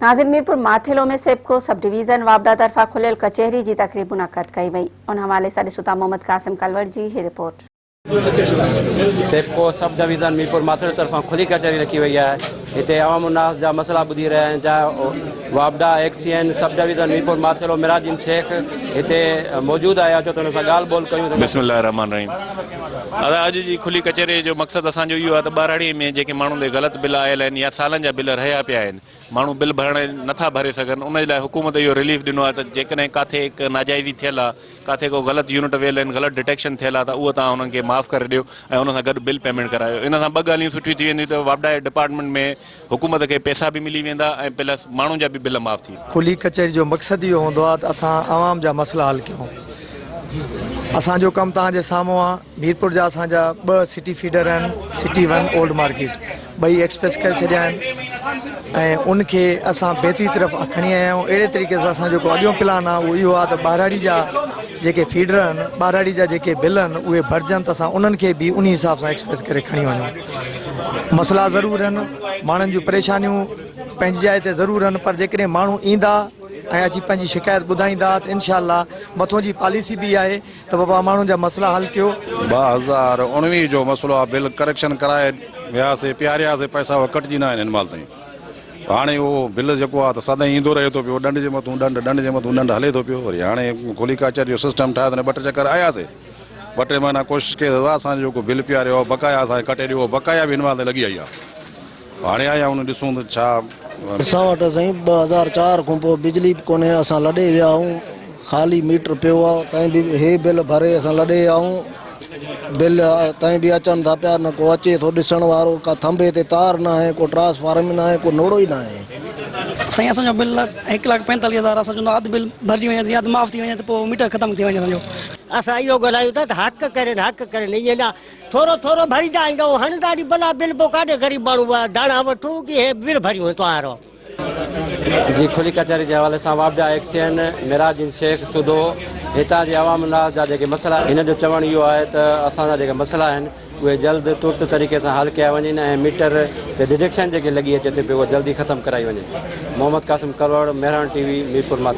नाज़िन मीरपुर माथेलो में सेप्को sub division वाबडा तरफ़ा खुलियल कचहरी की तकरीब मुनक़द कई वई। उन हवाले से ॾिसूं मोहम्मद कासिम कलवर जी ही रिपोर्ट। सेप्को सब डिवीज़न मीरपुर माथेलो तरफ़ा खुली कचहरी रखी वही है। इतने अवाम उन्नास जा मसला बुधी रहा है। चाहे वाबडा XEN sub division Mirpur Mathelo मिराजिन शेख इतने मौजूद आया तो उन सां ॻाल्हि ॿोल कयूं। बिस्मिल्लाह रहमान रहीम। अॼु जी खुली कचहरी जो मक़सदु असांजो इहो आहे त ॿारहड़ी में जेके माण्हुनि ते ग़लति बिल आयल आहिनि या सालनि जा बिल रहिया पिया आहिनि, माण्हू बिल भरण नथा भरे सघनि, उन जे लाइ हुकूमत इहो रिलीफ ॾिनो आहे त जेकॾहिं किथे हिकु नाजाइज़ी थियल आहे, किथे को ग़लति यूनिट वियल आहिनि, ग़लति डिटेक्शन थियल आहे, त उहो तव्हां हुननि खे माफ़ु करे ॾियो ऐं उन सां गॾु बिल पेमेंट करायो। इन सां ॿ ॻाल्हियूं सुठियूं थी वेंदियूं त वाबडा डिपार्टमेंट में हुकूमत खे पैसा भी मिली वेंदा ऐं प्लस माण्हुनि जा भी बिल माफ़ थी। खुली कचहरी जो मक़सदु इहो हूंदो आहे त असां आवाम जा मसला हल कयूं। असांजो कमु तव्हांजे साम्हूं आहे। मीरपुर जा असांजा 2 सिटी फीडर आहिनि, सिटी 1 ओल्ड मार्केट, 2 एक्सप्रेस करे छॾिया आहिनि ऐं उनखे असां बहितरी तरफ़ खणी आया आहियूं। अहिड़े तरीक़े सां असांजो जेको अॻियों प्लान आहे उहो इहो आहे त ॿारहड़ी जा जेके फीडर आहिनि, ॿारहड़ी जा जेके बिल आहिनि उहे भरिजनि त असां उन्हनि खे बि उन हिसाब सां एक्सप्रेस करे खणी वञूं। मसला ज़रूरु आहिनि, माण्हुनि जूं परेशानियूं पंहिंजी जाइ ते ज़रूरु आहिनि, पर जेकॾहिं माण्हू ईंदा ऐं अची पंहिंजी शिकायत ॿुधाईंदा त इनशाअल्लाह मथों जी पॉलिसी भी आहे त बाबा माण्हुनि जा मसला हल कयो। 2019 जो मसलो आहे, बिल करेक्शन कराए वियासीं, पियारियासीं, पैसा उहे कटिजी न आहिनि हिन महिल ताईं। त हाणे उहो बिल जेको आहे त सदाईं ईंदो रहे थो पियो, ॾंड जे मथां ॾंड, ॾंड जे मथां ॾंड हले थो पियो। वरी हाणे खुली कचहरी जो सिस्टम ठाहियो त 2 टे चकर आयासीं, 2 टे महीना कोशिशि कई त असांजो जेको बिल पियारियो आहे बकाया असांखे कटे ॾियो, बकाया बि हिन महिल लॻी आई आहे। हाणे आया हुन ॾिसूं त छा असां वटि साईं 2004 खां पोइ बिजली बि कोन्हे। असां लॾे विया आहियूं, ख़ाली मीटर पियो आहे, तंहिं बि हे बिल भरे असां लॾे विया आहियूं। बिल तंहिं बि अचनि था पिया, न को अचे थो ॾिसण वारो, का थंभे ते तार न आहे, को ट्रांसफार्म न आहे, को नोड़ो ई न आहे। साईं असांजो बिल 1,45,000 असां चवंदा अधु बिल भरिजी वञे या माफ़ थी वञे त पोइ मीटर ख़तमु थी वञे असांजो। असां इहो ॻाल्हायूं था त हक़ करे ईअं न थोरो थोरो भरींदा ईंदो, हणंदा ॾी भला बिल पोइ काॾे ग़रीब माण्हू दाणा वठूं की हे बिल भरियूं तव्हां जी। खुली कचहरी के हवाले से वाबडा एक्सीएन मिराजिन शेख सूदो हितां जे अवाम उल्लास जा जेके मसला इन जो चवणु इहो आहे त असांजा जेके मसला आहिनि उहे जल्द तुर्त तरीक़े सां हल कया वञनि ऐं मीटर ते डिडक्शन जेके लॻी अचे थी पई उहा जल्दी ख़तमु कराई वञे। मोहम्मद कासिम कलवर, मेहरान टीवी, मीरपुर माथेरो।